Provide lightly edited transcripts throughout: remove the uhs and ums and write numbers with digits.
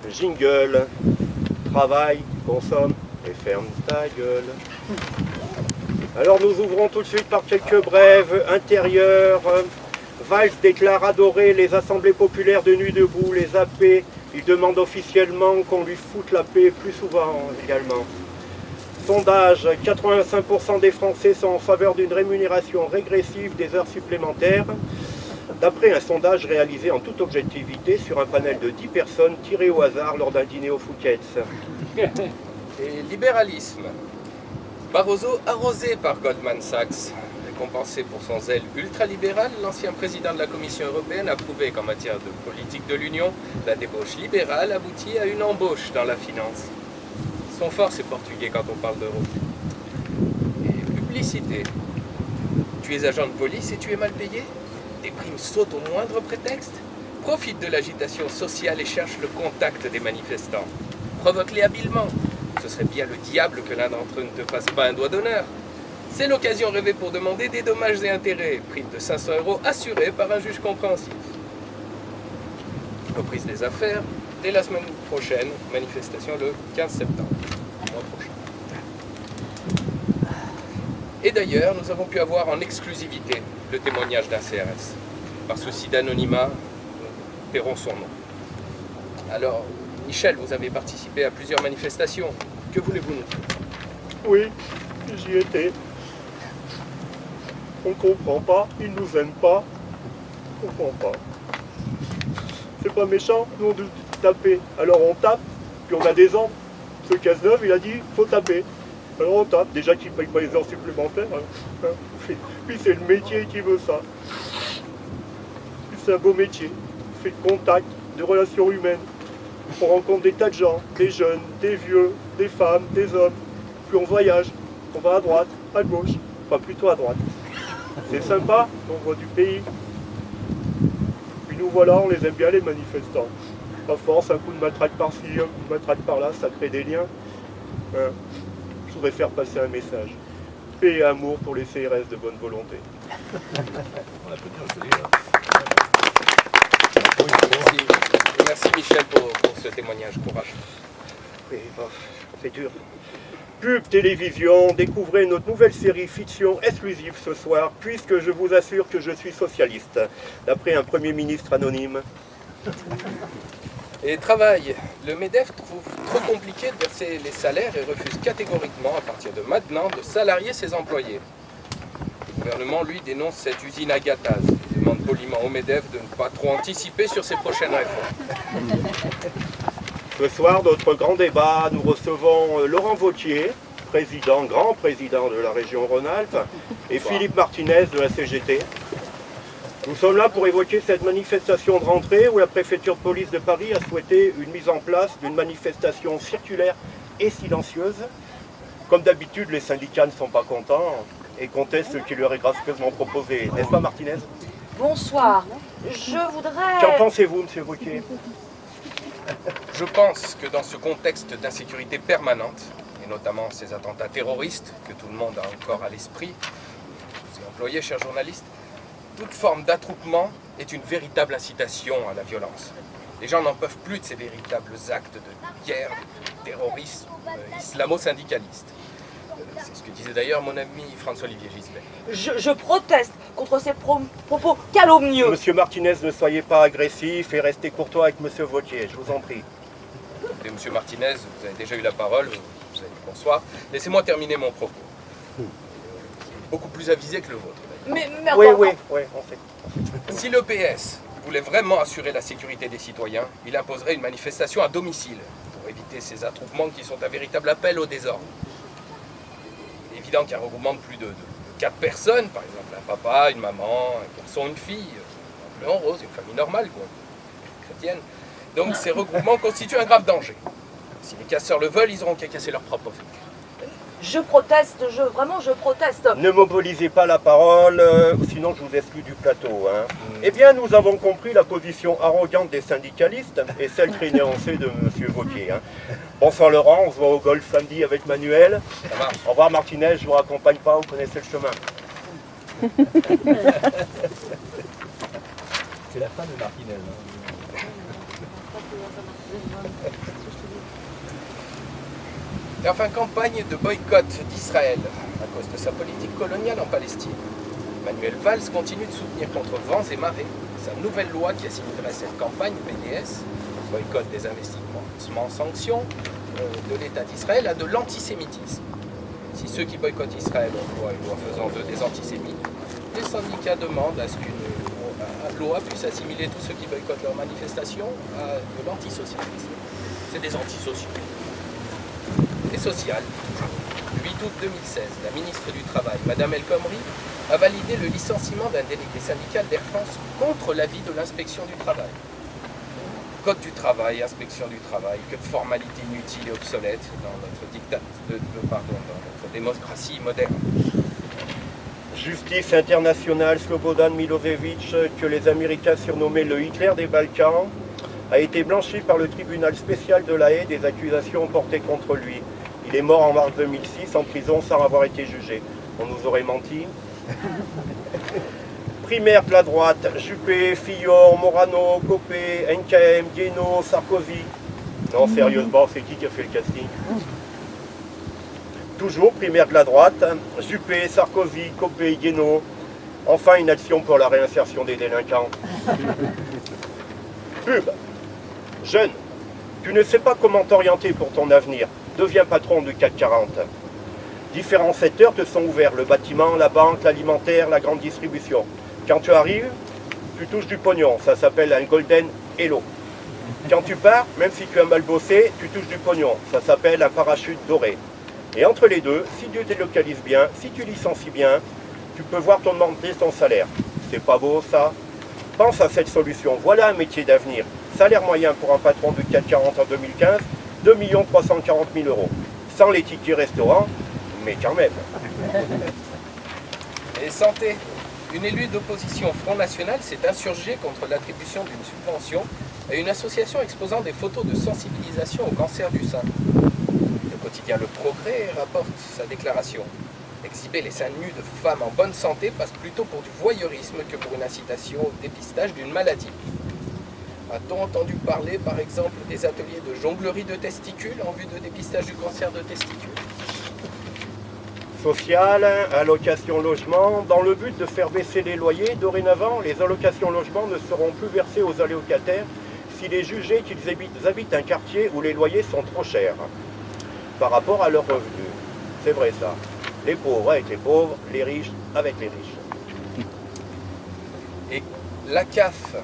Jingle, travaille, consomme et ferme ta gueule. Alors nous ouvrons tout de suite par quelques brèves intérieures. Valls déclare adorer les assemblées populaires de Nuit debout, les AP. Il demande officiellement qu'on lui foute la paix plus souvent également. Sondage, 85% des Français sont en faveur d'une rémunération régressive des heures supplémentaires. D'après un sondage réalisé en toute objectivité sur un panel de 10 personnes tirées au hasard lors d'un dîner au Fouquet's. Et libéralisme. Barroso arrosé par Goldman Sachs. Récompensé pour son zèle ultralibéral, l'ancien président de la Commission européenne a prouvé qu'en matière de politique de l'Union, la débauche libérale aboutit à une embauche dans la finance. Ils sont forts ces Portugais quand on parle d'euro. Et publicité. Tu es agent de police et tu es mal payé? Tes primes sautent au moindre prétexte? Profite de l'agitation sociale et cherche le contact des manifestants. Provoque-les habilement. Ce serait bien le diable que l'un d'entre eux ne te fasse pas un doigt d'honneur. C'est l'occasion rêvée pour demander des dommages et intérêts. Prime de 500 € assurée par un juge compréhensif. Reprise des affaires dès la semaine prochaine. Manifestation le 15 septembre. Mois prochain. Et d'ailleurs, nous avons pu avoir en exclusivité le témoignage d'un CRS. Par souci d'anonymat, nous paierons son nom. Alors, Michel, vous avez participé à plusieurs manifestations. Que voulez-vous nous dire? Oui, j'y étais. On comprend pas, ils nous aiment pas. On comprend pas. C'est pas méchant, nous on doit taper. Alors on tape, puis on a des ans. Ce Cazeneuve, il a dit, faut taper. Alors on tape, déjà qu'ils ne payent pas les heures supplémentaires. Hein. Puis c'est le métier qui veut ça. Puis c'est un beau métier. Fait de contact, de relations humaines. On rencontre des tas de gens, des jeunes, des vieux, des femmes, des hommes. Puis on voyage, on va à droite, à gauche, enfin plutôt à droite. C'est sympa, on voit du pays. Puis nous voilà, on les aime bien les manifestants. À force, un coup de matraque par-ci, un coup de matraque par-là, ça crée des liens. Je voudrais faire passer un message. Paix et amour pour les CRS de bonne volonté. On applaudit, Merci Michel pour ce témoignage. Courage. Oui, c'est dur. Pub, télévision, découvrez notre nouvelle série fiction exclusive ce soir, puisque je vous assure que je suis socialiste, d'après un Premier ministre anonyme. Et travail. Le MEDEF trouve trop compliqué de verser les salaires et refuse catégoriquement, à partir de maintenant, de salarier ses employés. Le gouvernement, lui, dénonce cette usine à gâtage. Il demande poliment au MEDEF de ne pas trop anticiper sur ses prochaines réformes. Ce soir, notre grand débat, nous recevons Laurent Wauquiez, président, grand président de la région Rhône-Alpes, et Philippe Martinez de la CGT. Nous sommes là pour évoquer cette manifestation de rentrée où la préfecture de police de Paris a souhaité une mise en place d'une manifestation circulaire et silencieuse. Comme d'habitude, les syndicats ne sont pas contents et contestent ce qui leur est gracieusement proposé. N'est-ce pas, Martinez? Bonsoir. Je voudrais... Qu'en pensez-vous, monsieur Wauquiez? Je pense que dans ce contexte d'insécurité permanente, et notamment ces attentats terroristes que tout le monde a encore à l'esprit, vous y employez, chers journalistes, toute forme d'attroupement est une véritable incitation à la violence. Les gens n'en peuvent plus de ces véritables actes de guerre, de terrorisme islamo-syndicaliste. C'est ce que disait d'ailleurs mon ami François-Olivier Gisbert. Je proteste contre ces propos calomnieux. Monsieur Martinez, ne soyez pas agressif et restez courtois avec monsieur Wauquiez, je vous en prie. Écoutez, monsieur Martinez, vous avez déjà eu la parole, vous avez dit bonsoir. Laissez-moi terminer mon propos. Beaucoup plus avisé que le vôtre. Mais Oui, encore- on sait. Si le PS voulait vraiment assurer la sécurité des citoyens, il imposerait une manifestation à domicile pour éviter ces attroupements qui sont un véritable appel au désordre. Il est évident qu'un regroupement de plus de 4 personnes, par exemple un papa, une maman, un garçon, une fille, un bleu en rose, une famille normale, quoi, chrétienne, donc ces regroupements constituent un grave danger. Si les casseurs le veulent, ils auront qu'à casser leur propre véhicule. Je proteste, vraiment je proteste. Ne mobilisez pas la parole, sinon je vous exclus du plateau. Hein. Eh bien, nous avons compris la position arrogante des syndicalistes et celle très nuancée de M. Wauquiez. Hein. Bonsoir Laurent, on se voit au golf samedi avec Manuel. Ça marche. Au revoir Martinez, je vous raccompagne pas, vous connaissez le chemin. C'est la fin de Martinez. Et enfin, campagne de boycott d'Israël à cause de sa politique coloniale en Palestine. Manuel Valls continue de soutenir contre vents et marées sa nouvelle loi qui assimilerait cette campagne, BDS, boycott des investissements sanctions de l'État d'Israël, à de l'antisémitisme. Si ceux qui boycottent Israël emploient une loi faisant d'eux des antisémites, les syndicats demandent à ce qu'une loi puisse assimiler tous ceux qui boycottent leurs manifestations à de l'antisocialisme. C'est des antisociaux. Et social. Le 8 août 2016, la ministre du Travail, Madame El Khomri, a validé le licenciement d'un délégué syndical d'Air France contre l'avis de l'inspection du travail. Code du travail, inspection du travail, que de formalités inutiles et obsolètes dans notre démocratie moderne. Justice internationale, Slobodan Milosevic, que les Américains surnommaient le Hitler des Balkans, a été blanchi par le tribunal spécial de La Haye des accusations portées contre lui. Il est mort en mars 2006 en prison sans avoir été jugé. On nous aurait menti. Primaire de la droite, Juppé, Fillon, Morano, Copé, NKM, Guénaud, Sarkozy. Non, sérieusement, c'est qui a fait le casting? Toujours primaire de la droite, Juppé, Sarkozy, Copé, Guénaud. Enfin, une action pour la réinsertion des délinquants. Pub. Jeune, tu ne sais pas comment t'orienter pour ton avenir. Deviens patron du CAC 40. Différents secteurs te sont ouverts, le bâtiment, la banque, l'alimentaire, la grande distribution. Quand tu arrives, tu touches du pognon, ça s'appelle un golden hello. Quand tu pars, même si tu as mal bossé, tu touches du pognon, ça s'appelle un parachute doré. Et entre les deux, si tu délocalises bien, si tu licencies bien, tu peux voir augmenter ton salaire. C'est pas beau ça? Pense à cette solution, voilà un métier d'avenir. Salaire moyen pour un patron du CAC 40 en 2015, 2 340 000 €. Sans les tickets restaurants, mais quand même. Et santé. Une élue d'opposition Front National s'est insurgée contre l'attribution d'une subvention à une association exposant des photos de sensibilisation au cancer du sein. Le quotidien Le Progrès rapporte sa déclaration. Exhiber les seins nus de femmes en bonne santé passe plutôt pour du voyeurisme que pour une incitation au dépistage d'une maladie. A-t-on entendu parler, par exemple, des ateliers de jonglerie de testicules en vue de dépistage du cancer de testicules? Social, allocation logement. Dans le but de faire baisser les loyers, dorénavant, les allocations logement ne seront plus versées aux allocataires s'il est jugé qu'ils habitent un quartier où les loyers sont trop chers par rapport à leurs revenus. C'est vrai ça. Les pauvres avec les pauvres, les riches avec les riches. Et la CAF,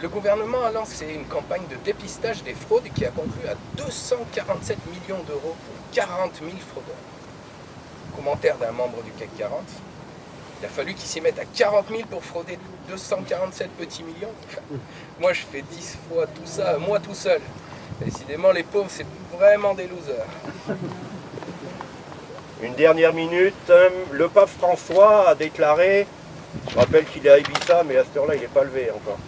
le gouvernement a lancé une campagne de dépistage des fraudes qui a conclu à 247 millions d'euros pour 40 000 fraudeurs. Commentaire d'un membre du CAC 40. Il a fallu qu'il s'y mette à 40 000 pour frauder 247 petits millions. Moi, je fais 10 fois tout ça, moi tout seul. Décidément, les pauvres, c'est vraiment des losers. Une dernière minute, le pape François a déclaré, je rappelle qu'il est à Ibiza, mais à cette heure-là, il n'est pas levé encore.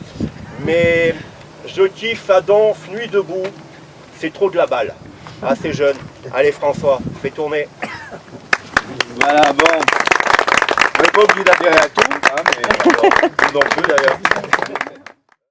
Mais je kiffe à Donf, nuit debout, c'est trop de la balle. Ah, c'est jeune. Allez François, fais tourner. Voilà, bon. On n'est pas obligé d'adhérer à tout, hein, mais... Non plus d'ailleurs.